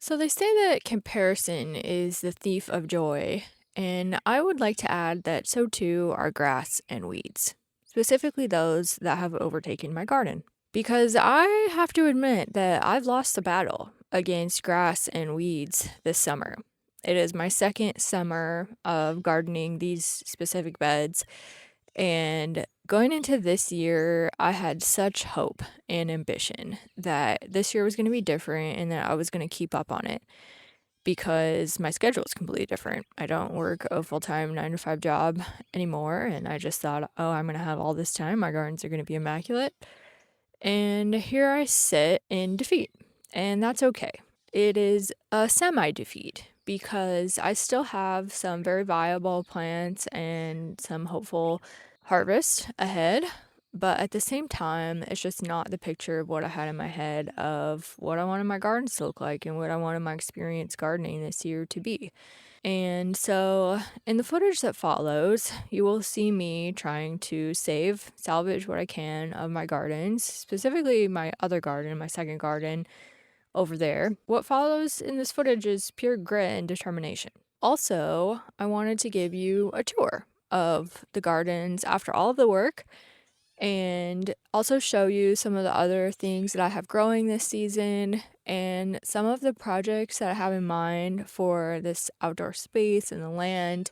So they say that comparison is the thief of joy, and I would like to add that so too are grass and weeds, specifically those that have overtaken my garden. Because I have to admit that I've lost the battle against grass and weeds this summer. It is my second summer of gardening these specific beds, and going into this year, I had such hope and ambition that this year was going to be different and that I was going to keep up on it because my schedule is completely different. I don't work a full time 9 to 5 job anymore. And I just thought, oh, I'm going to have all this time. My gardens are going to be immaculate. And here I sit in defeat. And that's okay. It is a semi defeat because I still have some very viable plants and some hopeful harvest ahead. But at the same time, it's just not the picture of what I had in my head of what I wanted my gardens to look like and what I wanted my experience gardening this year to be. And so, in the footage that follows, you will see me trying to salvage what I can of my gardens, specifically my other garden, my second garden over there. What follows in this footage is pure grit and determination. Also, I wanted to give you a tour of the gardens after all of the work and also show you some of the other things that I have growing this season and some of the projects that I have in mind for this outdoor space and the land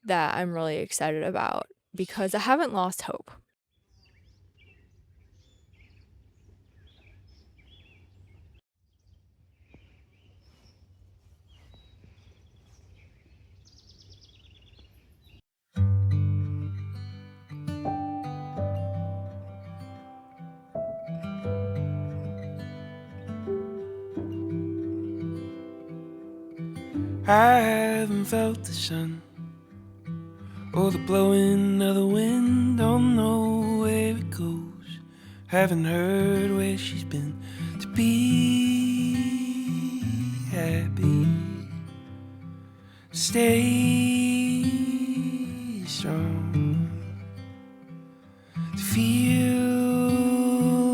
that I'm really excited about because I haven't lost hope. I haven't felt the sun or the blowing of the wind. Don't know where it goes. Haven't heard where she's been. To be happy, stay strong, to feel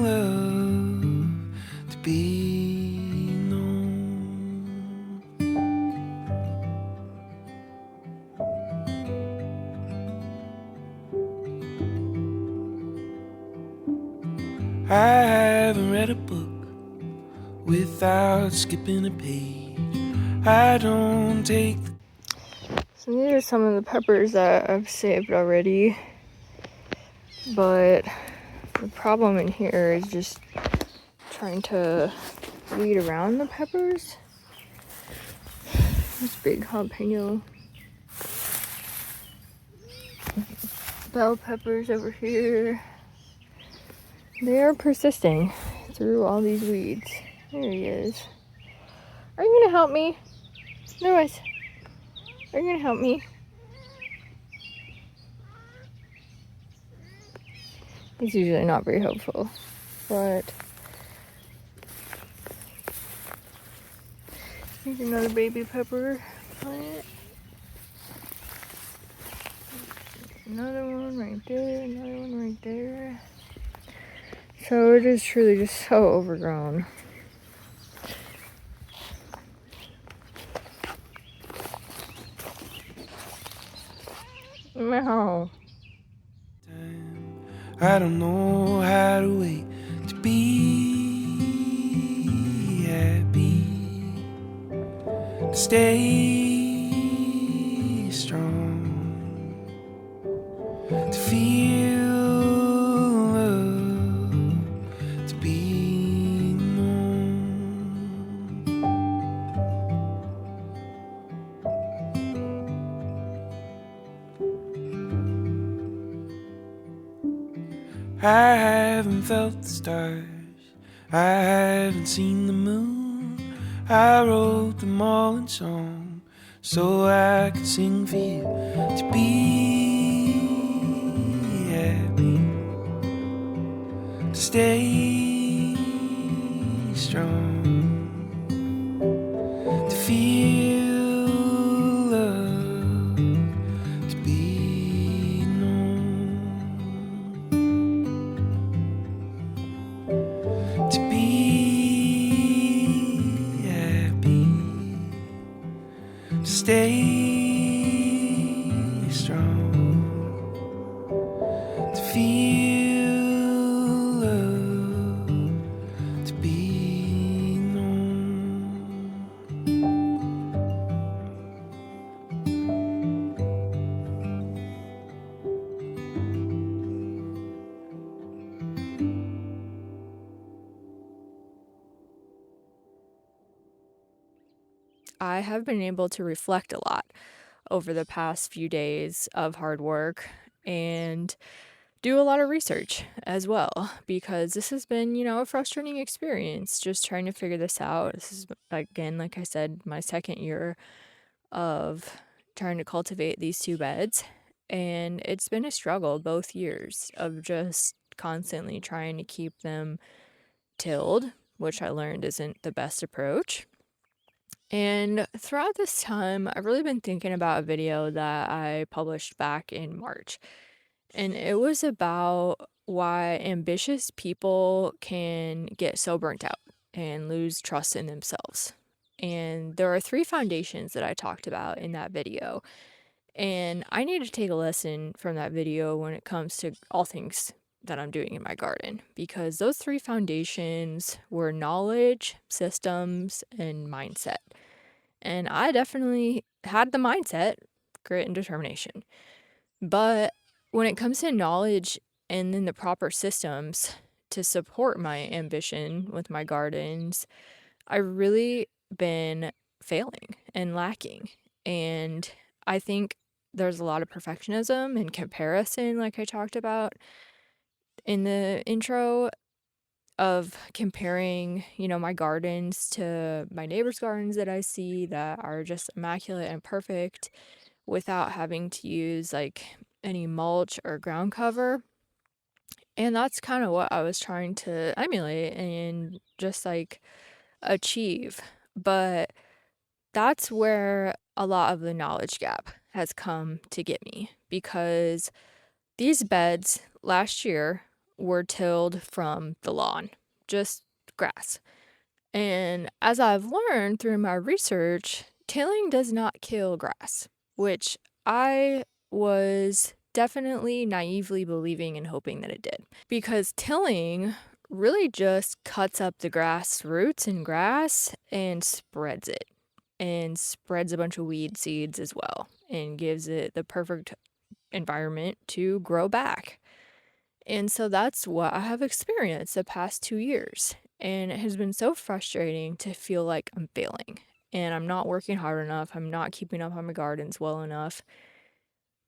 love, to be known. I haven't read a book without skipping a page. I don't take the So these are some of the peppers that I've saved already, but the problem in here is just trying to weed around the peppers. This big jalapeno, bell peppers over here. They are persisting through all these weeds. There he is. Are you gonna help me? Lewis, are you gonna help me? He's usually not very helpful, but here's another baby pepper plant. Another one right there, another one right there. So it is truly just so overgrown. Meow. I don't know how to wait to be happy, to stay strong, to feel love, to be known. I haven't felt the stars, I haven't seen the moon. I wrote them all in song so I could sing for you. To be happy, to stay strong, to feel love, to be known. To be happy, stay strong, to feel love, to be known. I have been able to reflect a lot over the past few days of hard work and do a lot of research as well because this has been, a frustrating experience just trying to figure this out. This is, again, like I said, my second year of trying to cultivate these two beds. And it's been a struggle both years of just constantly trying to keep them tilled, which I learned isn't the best approach. And throughout this time, I've really been thinking about a video that I published back in March. And it was about why ambitious people can get so burnt out and lose trust in themselves. And there are three foundations that I talked about in that video. And I need to take a lesson from that video when it comes to all things that I'm doing in my garden because those three foundations were knowledge, systems, and mindset. And I definitely had the mindset, grit, and determination. But when it comes to knowledge and then the proper systems to support my ambition with my gardens, I really been failing and lacking. And I think there's a lot of perfectionism and comparison, like I talked about in the intro, of comparing, my gardens to my neighbor's gardens that I see that are just immaculate and perfect without having to use like any mulch or ground cover. And that's kind of what I was trying to emulate and just like achieve. But that's where a lot of the knowledge gap has come to get me because these beds last year were tilled from the lawn, just grass. And as I've learned through my research, tilling does not kill grass, which I was definitely naively believing and hoping that it did. Because tilling really just cuts up the grass roots and grass and spreads it and spreads a bunch of weed seeds as well and gives it the perfect environment to grow back. And so that's what I have experienced the past 2 years. And it has been so frustrating to feel like I'm failing and I'm not working hard enough. I'm not keeping up on my gardens well enough.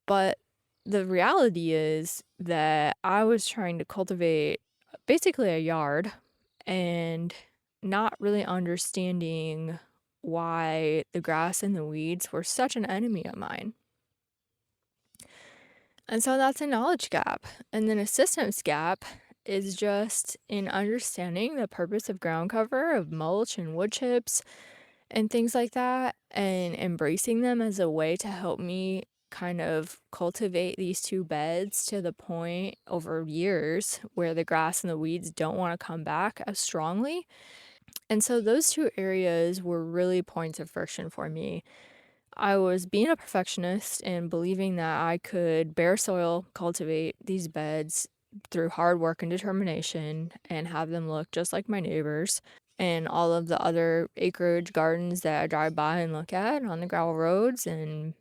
But the reality is that I was trying to cultivate basically a yard and not really understanding why the grass and the weeds were such an enemy of mine. And so that's a knowledge gap. And then a systems gap is just in understanding the purpose of ground cover, of mulch and wood chips and things like that, and embracing them as a way to help me kind of cultivate these two beds to the point over years where the grass and the weeds don't want to come back as strongly. And so those two areas were really points of friction for me. I was being a perfectionist and believing that I could bare soil cultivate these beds through hard work and determination and have them look just like my neighbors and all of the other acreage gardens that I drive by and look at on the gravel roads and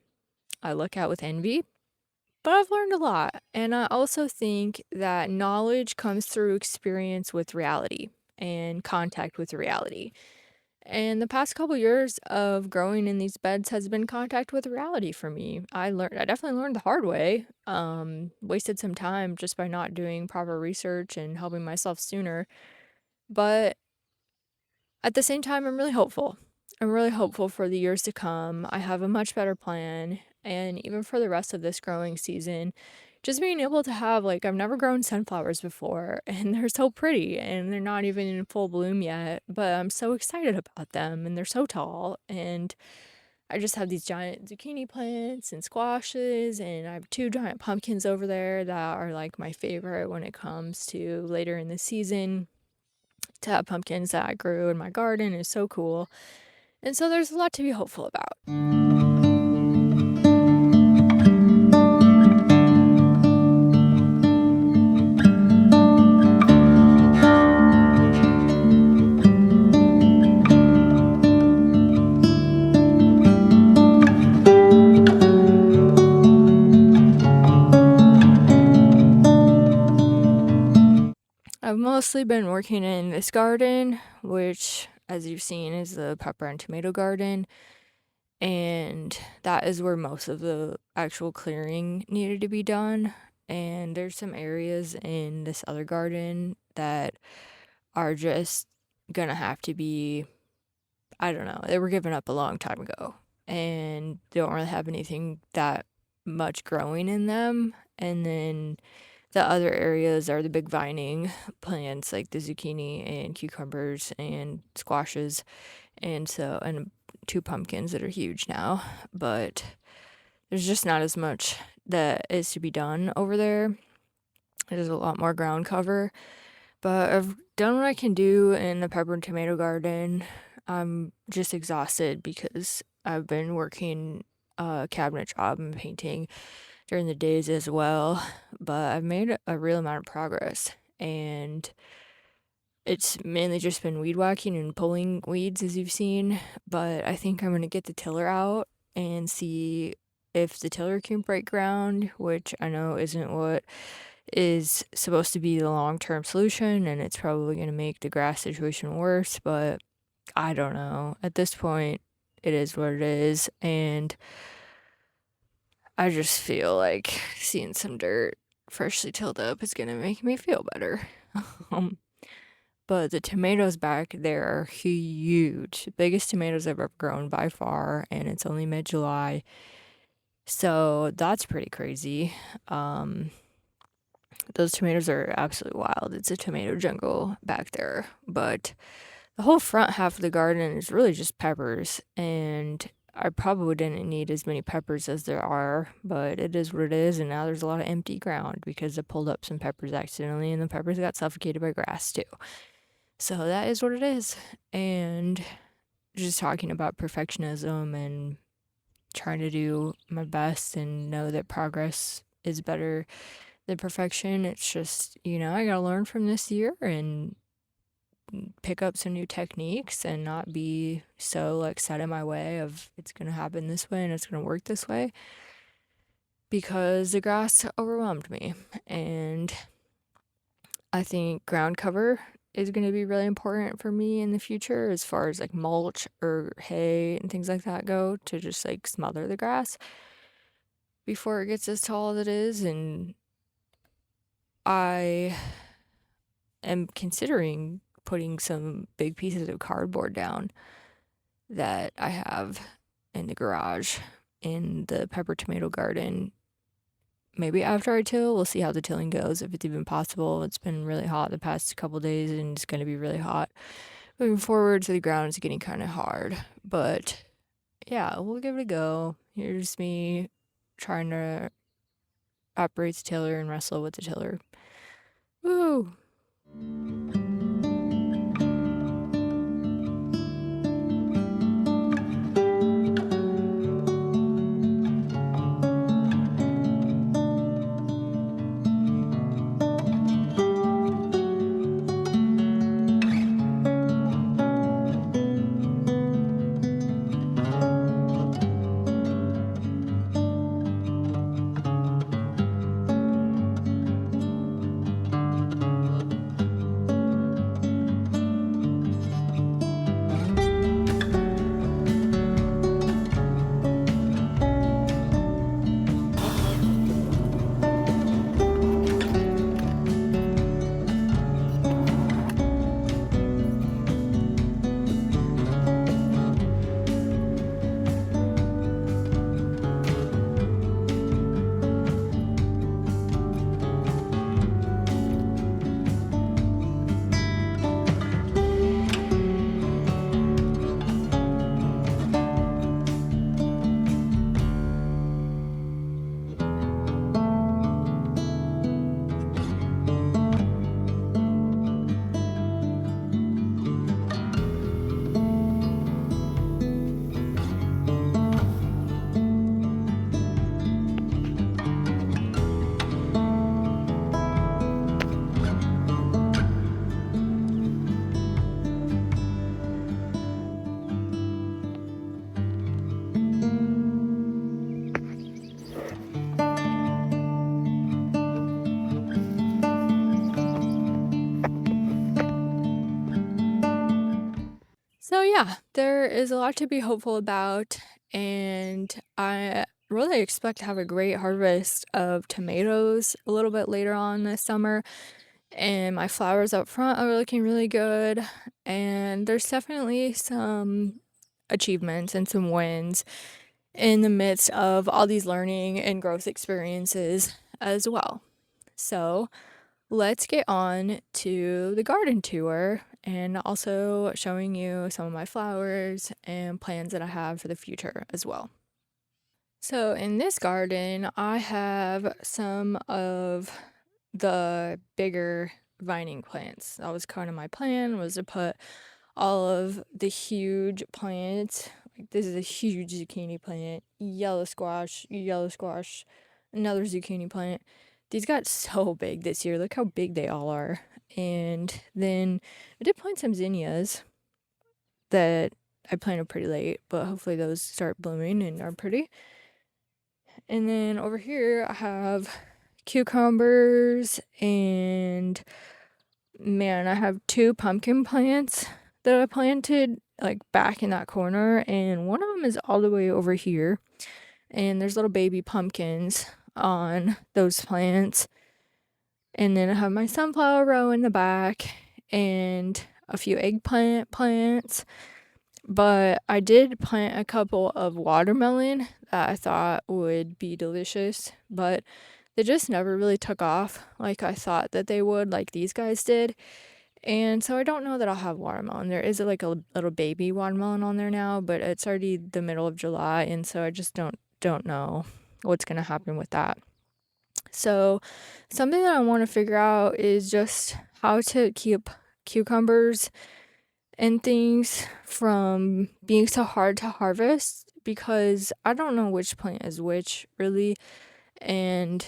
I look at with envy. But I've learned a lot. And I also think that knowledge comes through experience with reality and contact with reality. And the past couple years of growing in these beds has been contact with reality for me. I definitely learned the hard way. Wasted some time just by not doing proper research and helping myself sooner. But at the same time, I'm really hopeful. I'm really hopeful for the years to come. I have a much better plan. And even for the rest of this growing season, just being able to have, like, I've never grown sunflowers before, and they're so pretty, and they're not even in full bloom yet, but I'm so excited about them, and they're so tall. And I just have these giant zucchini plants and squashes, and I have two giant pumpkins over there that are like my favorite when it comes to later in the season. To have pumpkins that I grew in my garden is so cool. And so there's a lot to be hopeful about. mostly been working in this garden, which, as you've seen, is the pepper and tomato garden, and that is where most of the actual clearing needed to be done. And there's some areas in this other garden that are just gonna have to be, I don't know, they were given up a long time ago and don't really have anything that much growing in them. And then the other areas are the big vining plants like the zucchini and cucumbers and squashes, and 2 pumpkins that are huge now, but there's just not as much that is to be done over there. There's a lot more ground cover, but I've done what I can do in the pepper and tomato garden. I'm just exhausted because I've been working a cabinet job and painting during the days as well, but I've made a real amount of progress, and it's mainly just been weed whacking and pulling weeds, as you've seen, but I think I'm gonna get the tiller out and see if the tiller can break ground, which I know isn't what is supposed to be the long-term solution, and it's probably gonna make the grass situation worse, but I don't know. At this point, it is what it is, and I just feel like seeing some dirt freshly tilled up is gonna make me feel better. Um, but the tomatoes back there are huge. Biggest tomatoes I've ever grown by far, and it's only mid-July. So that's pretty crazy. Um, those tomatoes are absolutely wild. It's a tomato jungle back there. But the whole front half of the garden is really just peppers, and I probably didn't need as many peppers as there are, but it is what it is, and now there's a lot of empty ground because I pulled up some peppers accidentally, and the peppers got suffocated by grass too. So that is what it is. And just talking about perfectionism and trying to do my best and know that progress is better than perfection. It's just, I gotta learn from this year and pick up some new techniques and not be so like set in my way of it's gonna happen this way and it's gonna work this way, because the grass overwhelmed me. And I think ground cover is going to be really important for me in the future as far as like mulch or hay and things like that go, to just like smother the grass before it gets as tall as it is. And I am considering putting some big pieces of cardboard down that I have in the garage in the pepper tomato garden. Maybe after I till, we'll see how the tilling goes, if it's even possible. It's been really hot the past couple days, and it's going to be really hot moving forward, so the ground is getting kind of hard. But yeah, we'll give it a go. Here's me trying to operate the tiller and wrestle with the tiller. Woo! There is a lot to be hopeful about, and I really expect to have a great harvest of tomatoes a little bit later on this summer. And my flowers up front are looking really good. And there's definitely some achievements and some wins in the midst of all these learning and growth experiences as well. So, let's get on to the garden tour and also showing you some of my flowers and plans that I have for the future as well. So, in this garden, I have some of the bigger vining plants. That was kind of my plan, was to put all of the huge plants. Like this is a huge zucchini plant, yellow squash, another zucchini plant. These got so big this year. Look how big they all are. And then I did plant some zinnias that I planted pretty late, but hopefully those start blooming and are pretty. And then over here I have cucumbers and man, I have two pumpkin plants that I planted like back in that corner, and one of them is all the way over here. And there's little baby pumpkins on those plants. And then I have my sunflower row in the back and a few eggplant plants. But I did plant a couple of watermelon that I thought would be delicious, but they just never really took off like I thought that they would, like these guys did. And so I don't know that I'll have watermelon. There is like a little baby watermelon on there now, but it's already the middle of July, and so I just don't know what's gonna happen with that. So something that I want to figure out is just how to keep cucumbers and things from being so hard to harvest because I don't know which plant is which really, and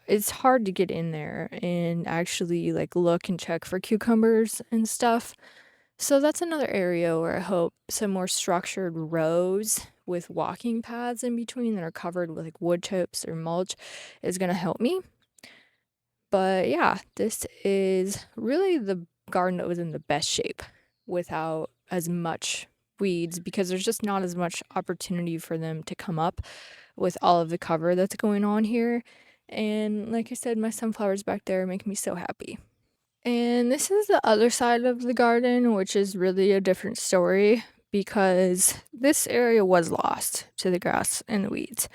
it's hard to get in there and actually like look and check for cucumbers and stuff. So that's another area where I hope some more structured rows with walking paths in between that are covered with like wood chips or mulch is going to help me. But yeah, this is really the garden that was in the best shape without as much weeds because there's just not as much opportunity for them to come up with all of the cover that's going on here. And like I said, my sunflowers back there make me so happy. And this is the other side of the garden, which is really a different story because this area was lost to the grass and the weeds.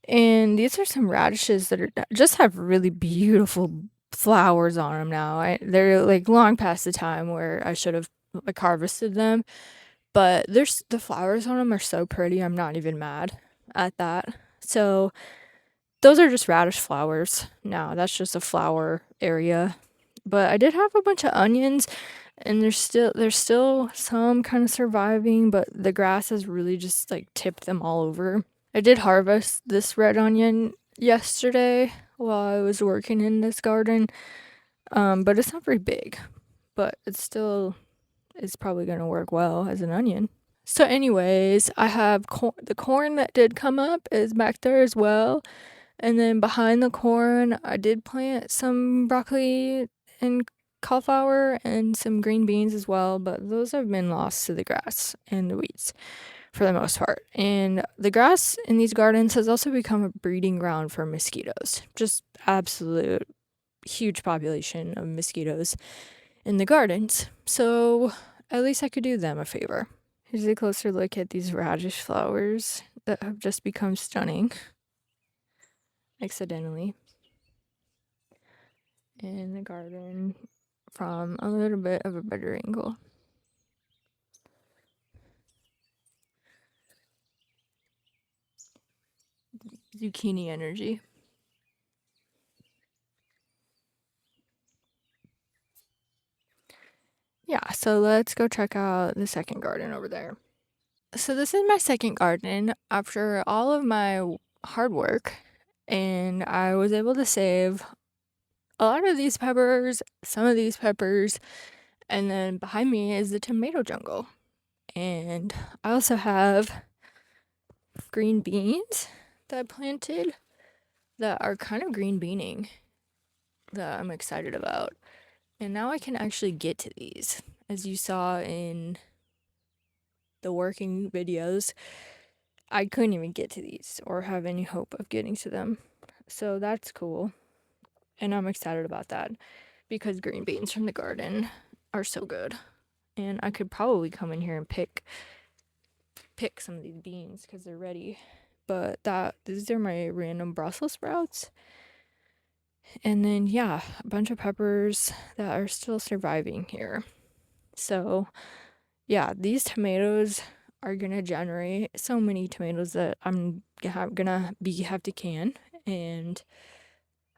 And these are some radishes that just have really beautiful flowers on them now. They're like long past the time where I should have like harvested them, but there's the flowers on them are so pretty. I'm not even mad at that. So those are just radish flowers now. That's just a flower area. But I did have a bunch of onions and there's still some kind of surviving, but the grass has really just like tipped them all over. I did harvest this red onion yesterday while I was working in this garden. But it's not very big, but it's probably gonna work well as an onion. So anyways, I have the corn that did come up is back there as well. And then behind the corn, I did plant some broccoli and cauliflower and some green beans as well, but those have been lost to the grass and the weeds for the most part. And the grass in these gardens has also become a breeding ground for mosquitoes. Just absolute huge population of mosquitoes in the gardens. So at least I could do them a favor. Here's a closer look at these radish flowers that have just become stunning accidentally in the garden from a little bit of a better angle. Zucchini energy. Yeah, so let's go check out the second garden over there. So this is my second garden after all of my hard work, and I was able to save a lot of these peppers, some of these peppers, and then behind me is the tomato jungle. And I also have green beans that I planted that are kind of green beaning that I'm excited about. And now I can actually get to these, as you saw in the working videos, I couldn't even get to these or have any hope of getting to them. So that's cool. And I'm excited about that because green beans from the garden are so good. And I could probably come in here and pick some of these beans because they're ready. But these are my random Brussels sprouts. And then yeah, a bunch of peppers that are still surviving here. So yeah, these tomatoes are gonna generate so many tomatoes that I'm gonna have to can. And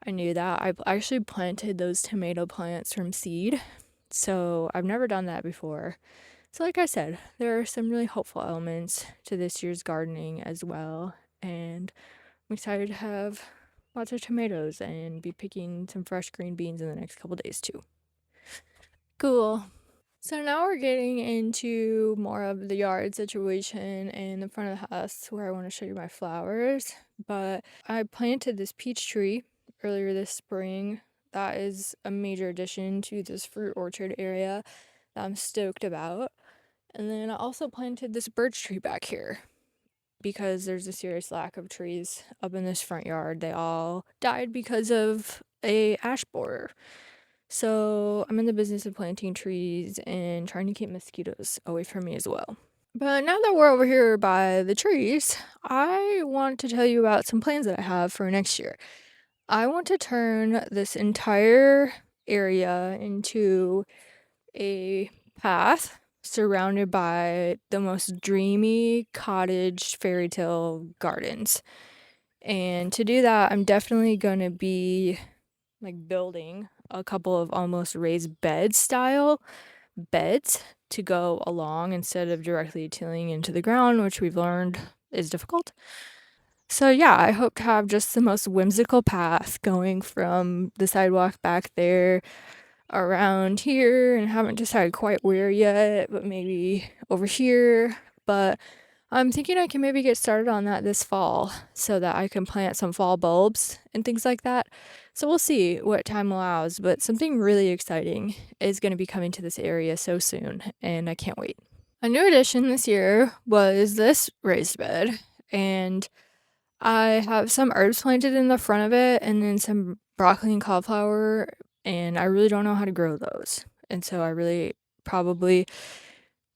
I knew that. I actually planted those tomato plants from seed. So I've never done that before. So like I said, there are some really hopeful elements to this year's gardening as well. And I'm excited to have lots of tomatoes and be picking some fresh green beans in the next couple days too. Cool. So now we're getting into more of the yard situation in the front of the house where I want to show you my flowers. But I planted this peach tree earlier this spring. That is a major addition to this fruit orchard area that I'm stoked about. And then I also planted this birch tree back here because there's a serious lack of trees up in this front yard. They all died because of a ash borer. So I'm in the business of planting trees and trying to keep mosquitoes away from me as well. But now that we're over here by the trees, I want to tell you about some plans that I have for next year. I want to turn this entire area into a path surrounded by the most dreamy cottage fairy tale gardens. And to do that, I'm definitely going to be like building a couple of almost raised bed style beds to go along instead of directly tilling into the ground, which we've learned is difficult. So yeah, I hope to have just the most whimsical path going from the sidewalk back there around here, and haven't decided quite where yet, but maybe over here. But I'm thinking I can maybe get started on that this fall so that I can plant some fall bulbs and things like that. So we'll see what time allows, but something really exciting is going to be coming to this area so soon, and I can't wait. A new addition this year was this raised bed, and I have some herbs planted in the front of it and then some broccoli and cauliflower, and I really don't know how to grow those. And so I really probably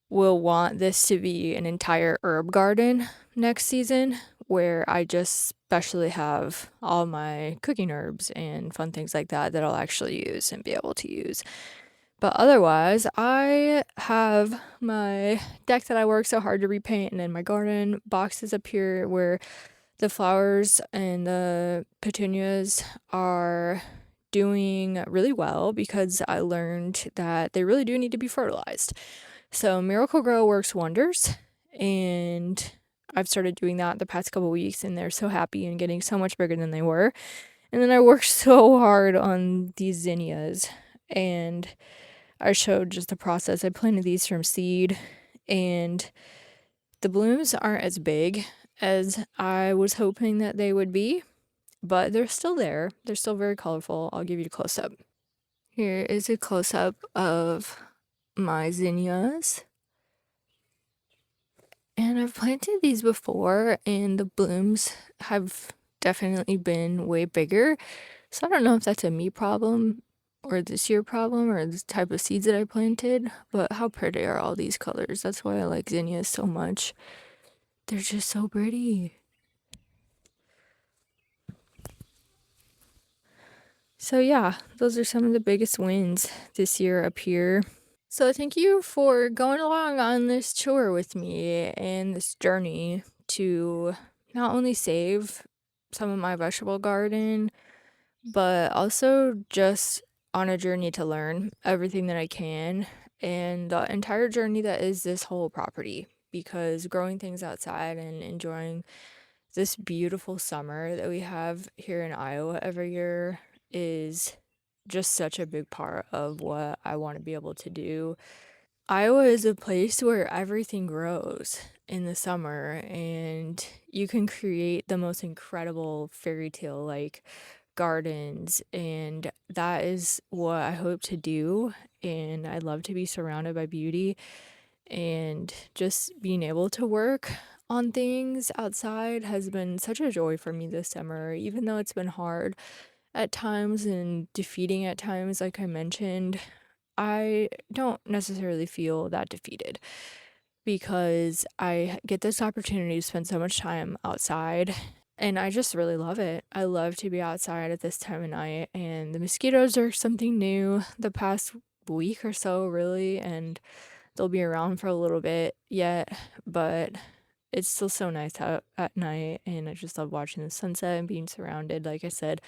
will want this to be an entire herb garden next season where I just specially have all my cooking herbs and fun things like that that I'll actually use and be able to use. But otherwise, I have my deck that I work so hard to repaint, and then my garden boxes up here where the flowers and the petunias are doing really well because I learned that they really do need to be fertilized. So Miracle Grow works wonders, and I've started doing that the past couple weeks, and they're so happy and getting so much bigger than they were. And then I worked so hard on these zinnias, and I showed just the process. I planted these from seed, and the blooms aren't as big as I was hoping that they would be, but they're still there. They're still very colorful. I'll give you a close up. Here is a close up of my zinnias. And I've planted these before, and the blooms have definitely been way bigger. So I don't know if that's a me problem or this year problem or the type of seeds that I planted, but how pretty are all these colors? That's why I like zinnias so much. They're just so pretty. So yeah, those are some of the biggest wins this year up here. So thank you for going along on this tour with me and this journey to not only save some of my vegetable garden, but also just on a journey to learn everything that I can and the entire journey that is this whole property, because growing things outside and enjoying this beautiful summer that we have here in Iowa every year is just such a big part of what I want to be able to do. Iowa is a place where everything grows in the summer, and you can create the most incredible fairy tale like gardens, and that is what I hope to do. And I love to be surrounded by beauty, and just being able to work on things outside has been such a joy for me this summer, even though it's been hard at times and defeating at times, like I mentioned. I don't necessarily feel that defeated because I get this opportunity to spend so much time outside and I just really love it. I love to be outside at this time of night, and the mosquitoes are something new the past week or so, really, and they'll be around for a little bit yet, but it's still so nice out at night, and I just love watching the sunset and being surrounded, like I said,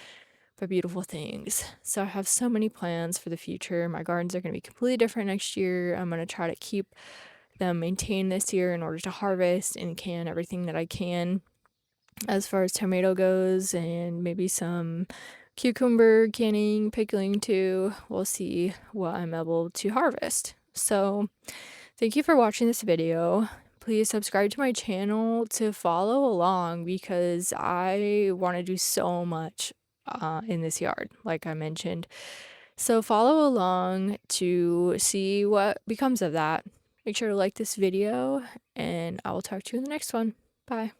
by beautiful things. So I have so many plans for the future. My gardens are going to be completely different next year. I'm going to try to keep them maintained this year in order to harvest and can everything that I can as far as tomato goes, and maybe some cucumber canning, pickling too. We'll see what I'm able to harvest. So thank you for watching this video. Please subscribe to my channel to follow along because I want to do so much in this yard, like I mentioned. So follow along to see what becomes of that. Make sure to like this video, and I will talk to you in the next one. Bye.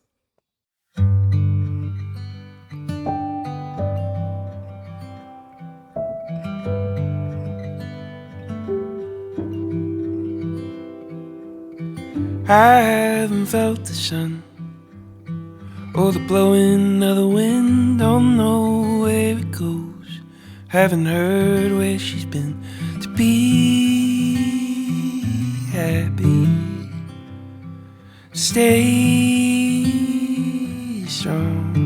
I haven't felt the sun or the blowing of the wind. Don't know where it goes. Haven't heard where she's been to be happy. Stay strong.